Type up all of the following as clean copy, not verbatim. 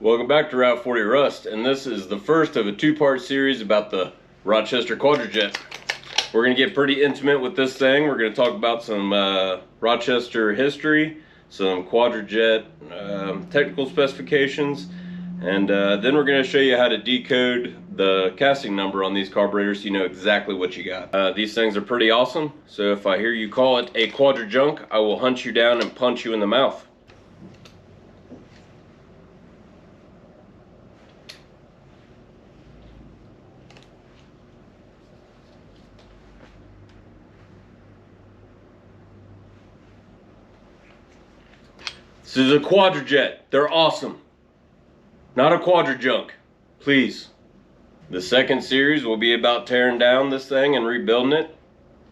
Welcome back to Route 40 Rust, and this is the first of a two-part series about the Rochester QuadraJet. We're going to get pretty intimate with this thing. We're going to talk about some Rochester history, some QuadraJet technical specifications, and then we're going to show you how to decode the casting number on these carburetors so you know exactly what you got. These things are pretty awesome, so if I hear you call it a QuadraJunk, I will hunt you down and punch you in the mouth. This is a QuadraJet. They're awesome. Not a QuadraJunk. Please. The second series will be about tearing down this thing and rebuilding it.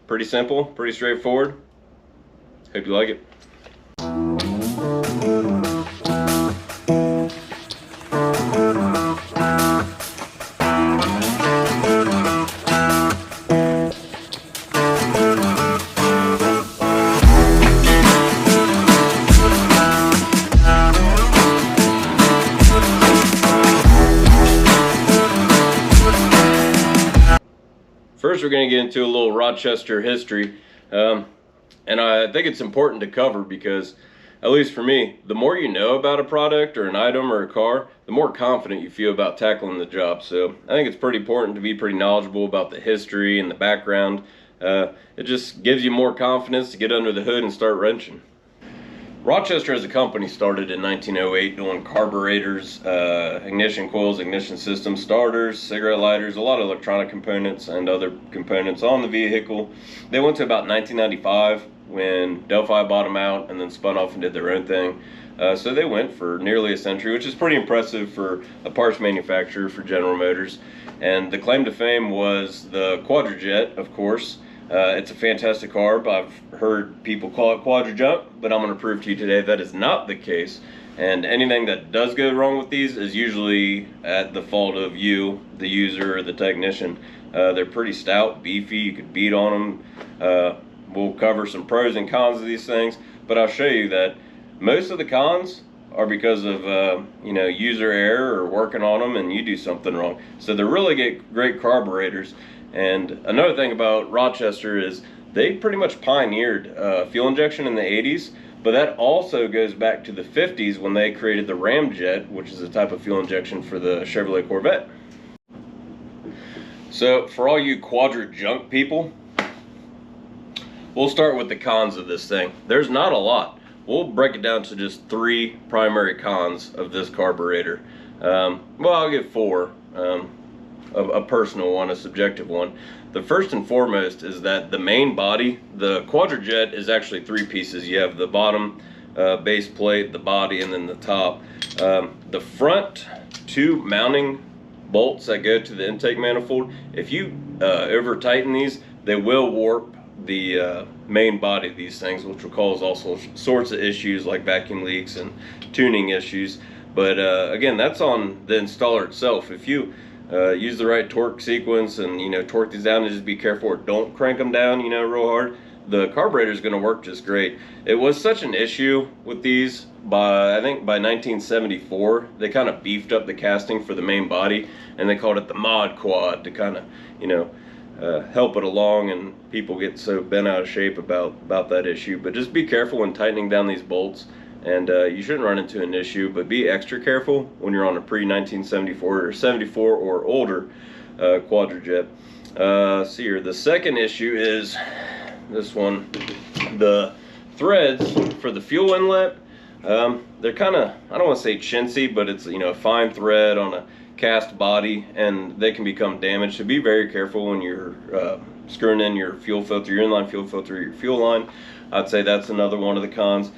Pretty simple, pretty straightforward. Hope you like it. First, we're going to get into a little Rochester history, and I think it's important to cover because, at least for me, the more you know about a product or an item or a car, the more confident you feel about tackling the job. So I think it's pretty important to be pretty knowledgeable about the history and the background. It just gives you more confidence to get under the hood and start wrenching. Rochester as a company started in 1908 doing carburetors, ignition coils, ignition systems, starters, cigarette lighters, a lot of electronic components and other components on the vehicle. They went to about 1995 when Delphi bought them out and then spun off and did their own thing. So they went for nearly a century, which is pretty impressive for a parts manufacturer for General Motors. And the claim to fame was the QuadraJet, of course. It's a fantastic carb. I've heard people call it QuadraJunk, but I'm going to prove to you today that is not the case. And anything that does go wrong with these is usually at the fault of you, the user, or the technician. They're pretty stout, beefy. You could beat on them. We'll cover some pros and cons of these things, but I'll show you that most of the cons are because of user error or working on them and you do something wrong. So they're really great carburetors. And another thing about Rochester is they pretty much pioneered fuel injection in the 80s, but that also goes back to the 50s when they created the ramjet, which is a type of fuel injection for the Chevrolet Corvette. So for all you QuadraJunk people, we'll start with the cons of this thing. There's not a lot. We'll break it down to just three primary cons of this carburetor. Well, I'll give four. A personal one, a subjective one. The first and foremost is that the main body, the QuadraJet, is actually three pieces. You have the bottom base plate, the body, and then the top. The front two mounting bolts that go to the intake manifold, if you over tighten these, they will warp the main body of these things, which will cause all sorts of issues like vacuum leaks and tuning issues. But again, that's on the installer itself. If you use the right torque sequence and torque these down, and just be careful or don't crank them down real hard, the carburetor is going to work just great. It was such an issue with these I think by 1974 they kind of beefed up the casting for the main body and they called it the Mod Quad to kind of help it along, and people get so bent out of shape about that issue. But just be careful when tightening down these bolts. And you shouldn't run into an issue, but be extra careful when you're on a pre-1974 or 74 or older QuadraJet. See here, the second issue is this one. The threads for the fuel inlet, they're kind of, I don't want to say chintzy, but it's a fine thread on a cast body, and they can become damaged. So be very careful when you're screwing in your fuel filter, your inline fuel filter, your fuel line. I'd say that's another one of the cons.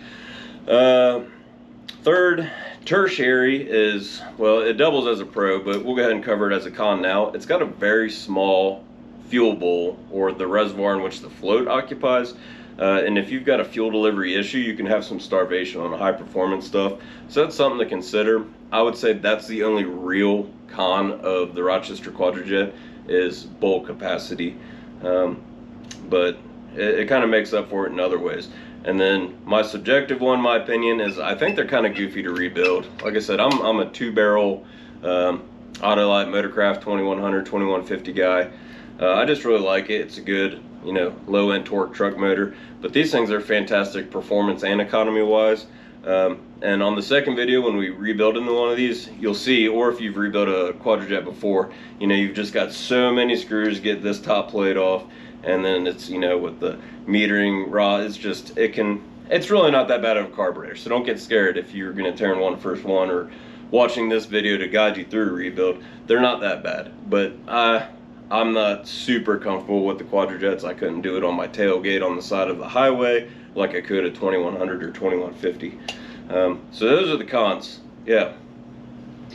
Third, tertiary is, well, it doubles as a pro, but we'll go ahead and cover it as a con now. It's got a very small fuel bowl, or the reservoir in which the float occupies. And if you've got a fuel delivery issue, you can have some starvation on the high performance stuff. So that's something to consider. I would say that's the only real con of the Rochester QuadraJet is bowl capacity. But it kind of makes up for it in other ways. And then my subjective one, my opinion, is I think they're kind of goofy to rebuild. Like I said, I'm a 2-barrel Autolite Motorcraft 2100, 2150 guy. I just really like it. It's a good, you know, low-end torque truck motor. But these things are fantastic performance and economy-wise. And on the second video, when we rebuild into one of these, you'll see, or if you've rebuilt a QuadraJet before, you know, you've just got so many screws to get this top plate off. And then it's, you know, with the metering rod, it's just, it's really not that bad of a carburetor. So don't get scared if you're going to turn one first one, or watching this video to guide you through a rebuild. They're not that bad. But I'm not super comfortable with the QuadraJets. I couldn't do it on my tailgate on the side of the highway like I could a 2100 or 2150. So those are the cons. Yeah,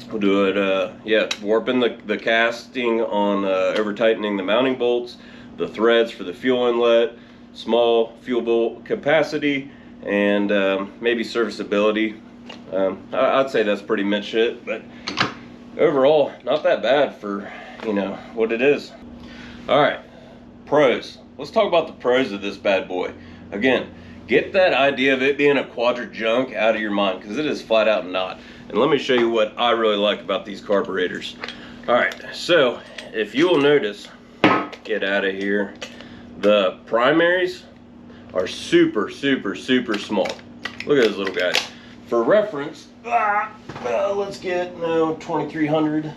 we'll do it. Yeah, warping the casting on over tightening the mounting bolts, the threads for the fuel inlet, small fuel bolt capacity, and maybe serviceability. I'd say that's pretty much shit, but overall not that bad for, you know, what it is. All right, pros. Let's talk about the pros of this bad boy. Again, get that idea of it being a QuadraJunk out of your mind, because it is flat out not. And let me show you what I really like about these carburetors. All right, so if you will notice, get out of here, the primaries are super small. Look at those little guys. For reference, let's get 2300.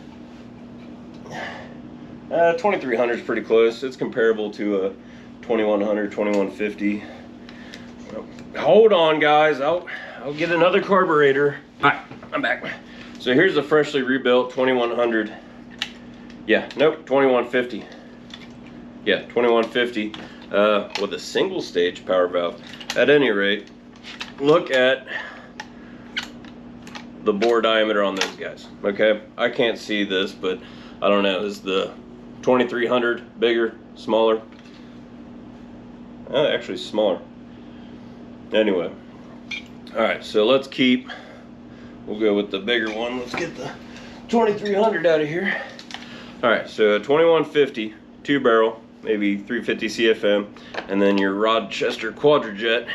2300 is pretty close. It's comparable to a 2100, 2150. Hold on, guys. I'll get another carburetor. All right, I'm back. So here's the freshly rebuilt 2100. Yeah, nope, 2150. Yeah, 2150 with a single stage power valve. At any rate, look at the bore diameter on those guys. Okay, I can't see this, but I don't know. Is the 2300 bigger, smaller? Actually smaller. Anyway, all right, so we'll go with the bigger one. Let's get the 2300 out of here. All right, so 2150 2-barrel, maybe 350 CFM, and then your Rochester QuadraJet.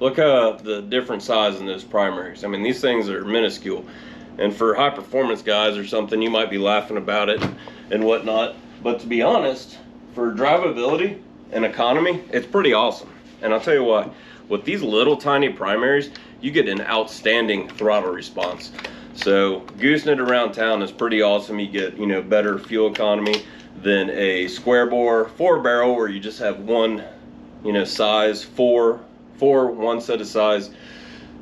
Look at the different size in those primaries. I mean, these things are minuscule, and for high performance guys or something, you might be laughing about it and whatnot, but to be honest, for drivability and economy, it's pretty awesome. And I'll tell you why. With these little tiny primaries, you get an outstanding throttle response. So goosing it around town is pretty awesome. You get, you know, better fuel economy than a square bore 4-barrel where you just have one, you know, size, one set of size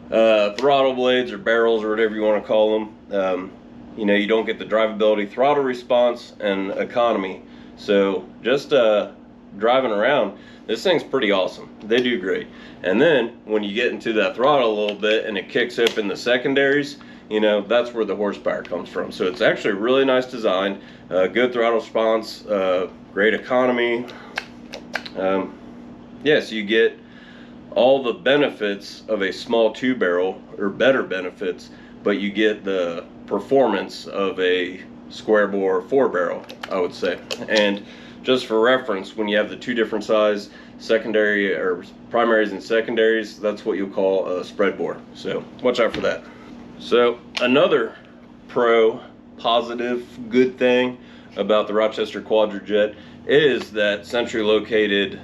throttle blades or barrels or whatever you want to call them. You know, you don't get the drivability, throttle response, and economy. So just driving around, this thing's pretty awesome. They do great. And then when you get into that throttle a little bit and it kicks up in the secondaries, you know, that's where the horsepower comes from. So it's actually a really nice design, good throttle response, great economy. Yes, you get all the benefits of a small 2-barrel, or better benefits, but you get the performance of a square bore 4-barrel, I would say. And just for reference, when you have the two different size secondary or primaries and secondaries, that's what you'll call a spread bore. So watch out for that. So another positive, good thing about the Rochester QuadraJet is that centrally located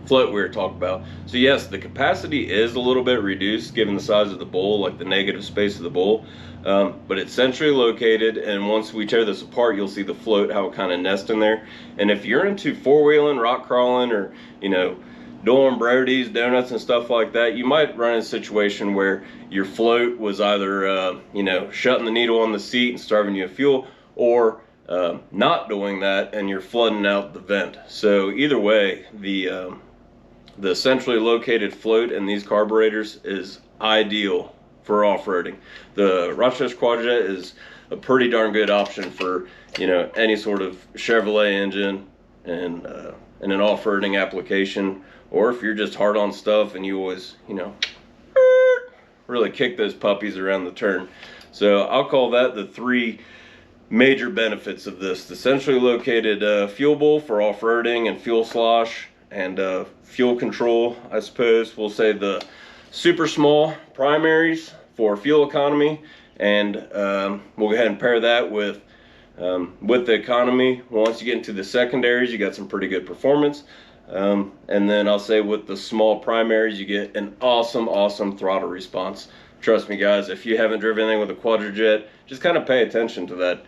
float we were talking about. So yes, the capacity is a little bit reduced given the size of the bowl, like the negative space of the bowl, but it's centrally located, and once we tear this apart, you'll see the float, how it kind of nests in there. And if you're into four-wheeling, rock crawling, or, you know, doing Brodies, donuts and stuff like that, you might run in a situation where your float was either you know, shutting the needle on the seat and starving you of fuel, or not doing that and you're flooding out the vent. So either way, the centrally located float in these carburetors is ideal for off-roading. The Rochester QuadraJet is a pretty darn good option for, you know, any sort of Chevrolet engine and in an off-roading application, or if you're just hard on stuff and you always, you know, really kick those puppies around the turn. So I'll call that the three major benefits of this: the centrally located fuel bowl for off-roading and fuel slosh, and fuel control, I suppose. We'll say the super small primaries for fuel economy, and we'll go ahead and pair that with the economy. Once you get into the secondaries, you got some pretty good performance. And then I'll say with the small primaries, you get an awesome throttle response. Trust me guys, if you haven't driven anything with a QuadraJet, just kind of pay attention to that.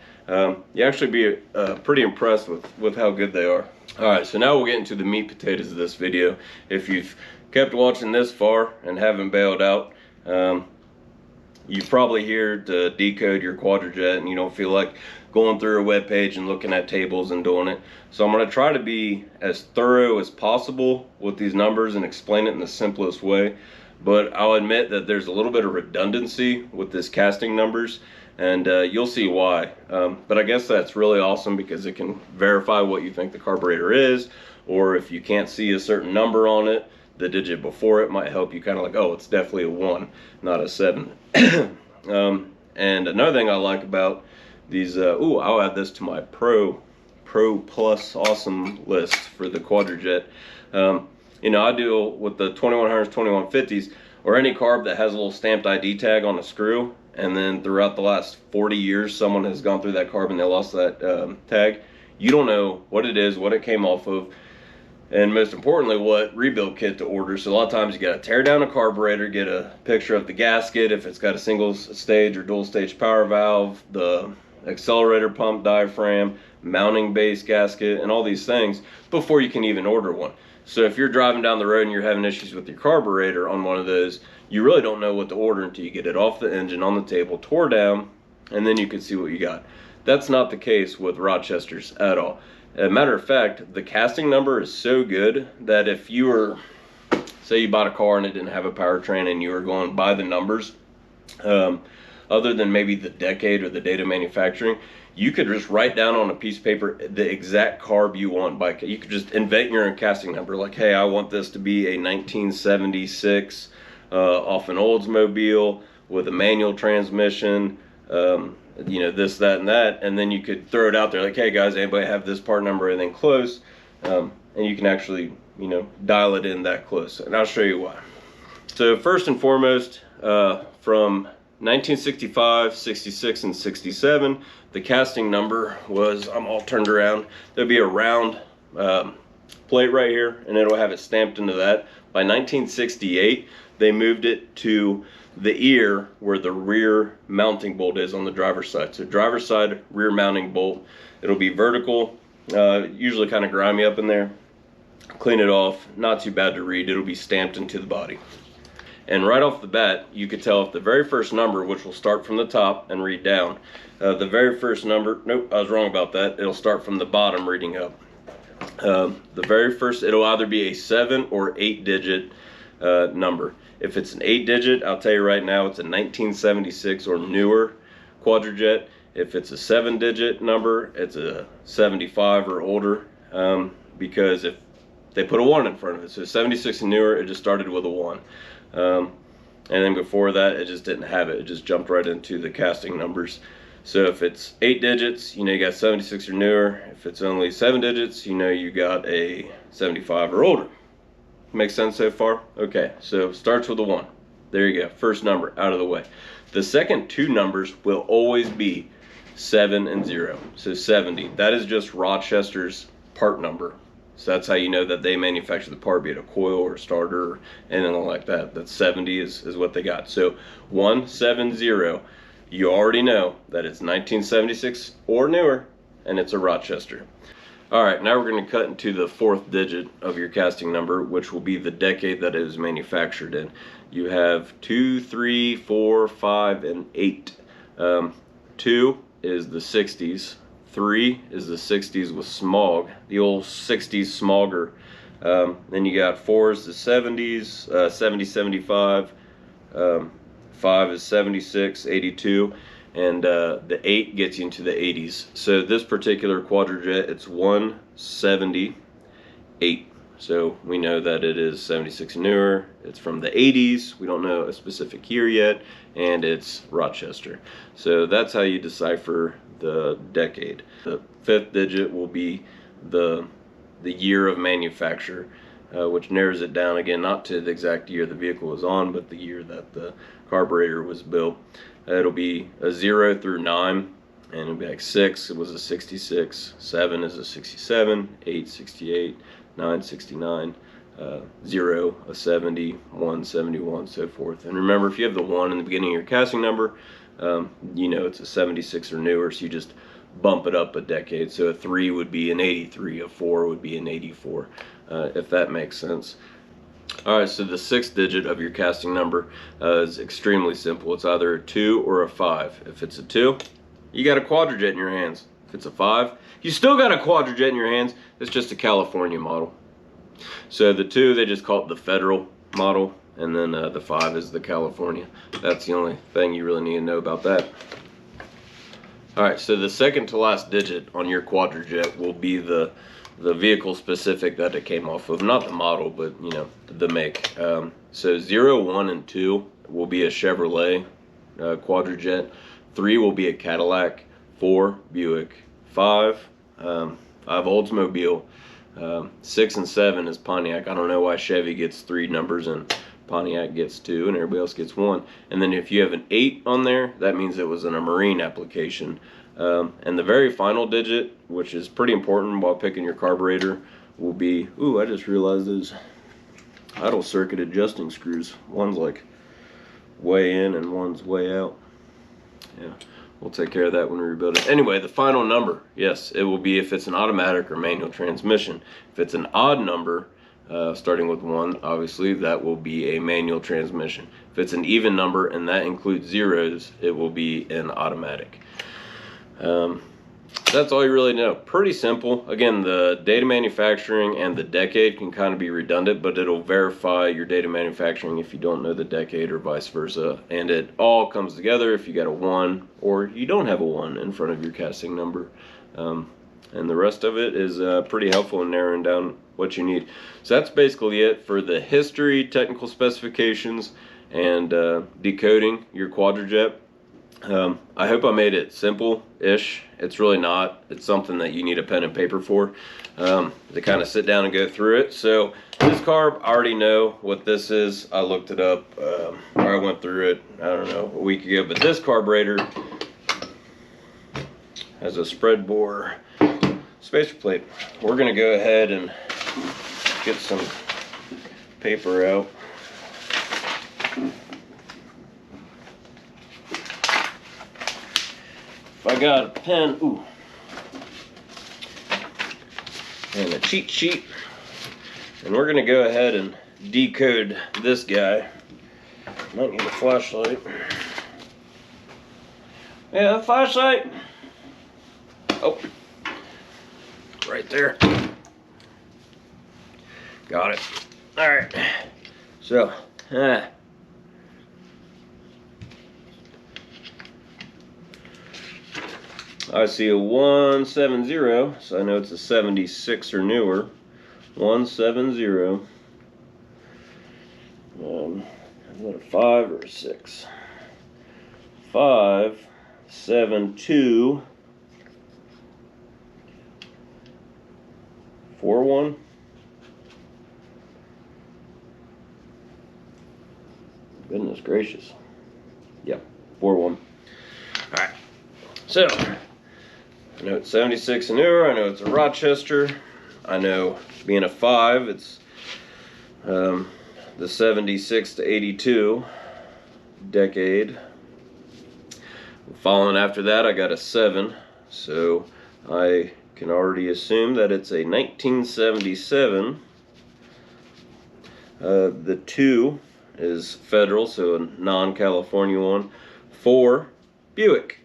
You actually be pretty impressed with how good they are. Alright, so now we'll get into the meat potatoes of this video. If you've kept watching this far and haven't bailed out, you're probably here to decode your QuadraJet and you don't feel like going through a web page and looking at tables and doing it. So I'm going to try to be as thorough as possible with these numbers and explain it in the simplest way. But I'll admit that there's a little bit of redundancy with this casting numbers, and you'll see why. But I guess that's really awesome because it can verify what you think the carburetor is, or if you can't see a certain number on it, the digit before it might help you kind of like, oh, it's definitely a 1, not a 7. And another thing I like about these, I'll add this to my Pro Plus awesome list for the QuadraJet. You know, I deal with the 2100s, 2150s, or any carb that has a little stamped ID tag on a screw, and then throughout the last 40 years, someone has gone through that carb and they lost that tag. You don't know what it is, what it came off of, and most importantly, what rebuild kit to order. So a lot of times you got to tear down a carburetor, get a picture of the gasket, if it's got a single stage or dual stage power valve, the accelerator pump diaphragm, mounting base gasket, and all these things before you can even order one. So if you're driving down the road and you're having issues with your carburetor on one of those, you really don't know what to order until you get it off the engine, on the table, tore down, and then you can see what you got. That's not the case with Rochesters at all. As a matter of fact, the casting number is so good that if you were, say you bought a car and it didn't have a powertrain and you were going by the numbers, other than maybe the decade or the date of manufacturing, you could just write down on a piece of paper the exact carb you want. You could just invent your own casting number, like, hey, I want this to be a 1976 off an Oldsmobile with a manual transmission, you know, this, that, and that, and then you could throw it out there like, hey guys, anybody have this part number, anything close, and you can actually, you know, dial it in that close, and I'll show you why. So first and foremost, from 1965, 66, and 67, the casting number was, I'm all turned around, there'll be a round plate right here, and it'll have it stamped into that. By 1968, they moved it to the ear where the rear mounting bolt is on the driver's side. So driver's side, rear mounting bolt. It'll be vertical, usually kind of grimy up in there. Clean it off, not too bad to read. It'll be stamped into the body. And right off the bat, you could tell if the very first number, which will start from the top and read down, the very first number, nope, I was wrong about that. It'll start from the bottom reading up. The very first, it'll either be a 7 or 8 digit number. If it's an 8 digit, I'll tell you right now, it's a 1976 or newer QuadraJet. If it's a 7 digit number, it's a 75 or older, because if they put a 1 in front of it. So 76 and newer, it just started with a 1. And then before that, it just didn't have it. It just jumped right into the casting numbers. So if it's 8 digits, you know you got 76 or newer. If it's only 7 digits, you know you got a 75 or older. Makes sense so far? Okay, so starts with a 1. There you go, first number out of the way. The second 2 numbers will always be 7 and 0. So 70, that is just Rochester's part number. So that's how you know that they manufacture the part, be it a coil or a starter or anything like that. That 70 is what they got. So 170, you already know that it's 1976 or newer, and it's a Rochester. Alright, now we're going to cut into the 4th digit of your casting number, which will be the decade that it was manufactured in. You have 2, 3, 4, 5, and 8. 2 is the 60s. 3 is the 60s with smog, the old 60s smogger. Then you got 4 is the 70s, 70, 75. 5 is 76, 82. And the 8 gets you into the 80s. So this particular QuadraJet, it's 178. So we know that it is 76 and newer. It's from the 80s. We don't know a specific year yet, and it's Rochester. So that's how you decipher the decade. The 5th digit will be the year of manufacture. which narrows it down again, not to the exact year the vehicle was on, but the year that the carburetor was built. It'll be a 0 through 9, and it'll be like 6, it was a 66, 7 is a 67, 8, 68, 9, 69, 0, a 70, 1, 71, so forth. And remember, if you have the 1 in the beginning of your casting number, you know it's a 76 or newer, so you just bump it up a decade. So a 3 would be an 83, a 4 would be an 84, if that makes sense. Alright, so the 6th digit of your casting number is extremely simple. It's either a 2 or a 5. If it's a 2, you got a QuadraJet in your hands. If it's a 5, you still got a QuadraJet in your hands. It's just a California model. So the 2, they just call it the federal model, and then the 5 is the California. That's the only thing you really need to know about that. Alright, so the second to last digit on your QuadraJet will be the vehicle specific that it came off of, not the model, but you know, the make. So 0, 1, and 2 will be a Chevrolet QuadraJet. 3 will be a Cadillac. 4, Buick. 5, I have Oldsmobile. 6 and 7 is Pontiac. I don't know why Chevy gets 3 numbers and Pontiac gets 2 and everybody else gets 1. And then if you have an 8 on there, that means it was in a marine application. And the very final digit, which is pretty important while picking your carburetor, will be, ooh, I just realized those idle circuit adjusting screws. One's like way in and one's way out. Yeah, we'll take care of that when we rebuild it. Anyway, the final number, yes, it will be if it's an automatic or manual transmission. If it's an odd number, starting with 1, obviously, that will be a manual transmission. If it's an even number, and that includes zeros, it will be an automatic. That's all you really know. Pretty simple. Again, the data manufacturing and the decade can kind of be redundant, but it'll verify your data manufacturing if you don't know the decade or vice versa. And it all comes together if you got a 1 or you don't have a 1 in front of your casting number. And the rest of it is pretty helpful in narrowing down what you need. So that's basically it for the history, technical specifications, and decoding your QuadraJet. I hope I made it simple-ish. It's really not. It's something that you need a pen and paper for, to kind of sit down and go through it. So this carb, I already know what this is. I looked it up, or I went through it, I don't know, a week ago. But this carburetor has a spread bore spacer plate. We're going to go ahead and get some paper out. If I got a pen, ooh, and a cheat sheet, and we're gonna go ahead and decode this guy. Might need a flashlight. Yeah, a flashlight. Oh, right there. Got it. All right. So, I see a 170, so I know it's a 76 or newer. 170. Is that a 5 or a 6? 5, 7, 2, 4, 1. Goodness gracious. Yep, 4, 1. Alright. So, I know it's 76 and newer. I know it's a Rochester. I know being a 5, it's the 76 to 82 decade. Following after that, I got a 7. So I can already assume that it's a 1977. The 2 is federal, so a non-California one. 4, Buick.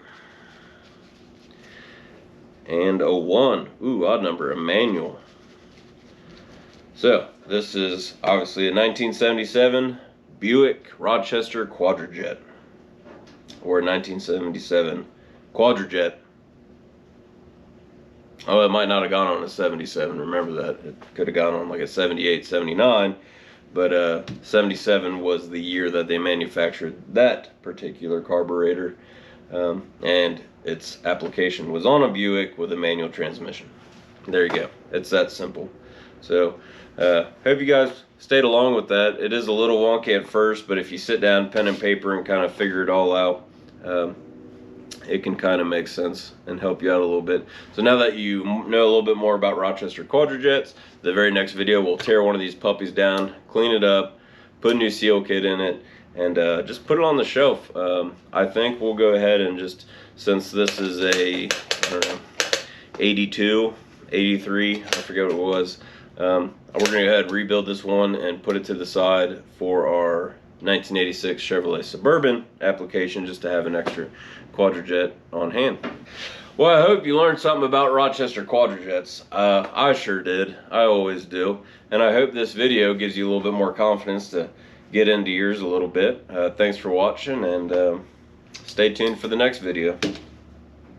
And a 1, ooh, odd number, a manual. So this is obviously a 1977 Buick Rochester QuadraJet, or a 1977 QuadraJet. Oh, it might not have gone on a 77, remember that. It could have gone on like a 78, 79, but 77 was the year that they manufactured that particular carburetor. And its application was on a Buick with a manual transmission. There you go. It's that simple. So hope you guys stayed along with that. It is a little wonky at first, but if you sit down, pen and paper, and kind of figure it all out, it can kind of make sense and help you out a little bit. So now that you know a little bit more about Rochester QuadraJets, the very next video we'll tear one of these puppies down, clean it up, put a new seal kit in it, and just put it on the shelf. I think we'll go ahead and just, since this is a, I don't know, 82, 83, I forget what it was, we're going to go ahead and rebuild this one and put it to the side for our 1986 Chevrolet Suburban application, just to have an extra QuadraJet on hand. Well, I hope you learned something about Rochester QuadraJets. I sure did. I always do. And I hope this video gives you a little bit more confidence to get into yours a little bit. Thanks for watching, and stay tuned for the next video.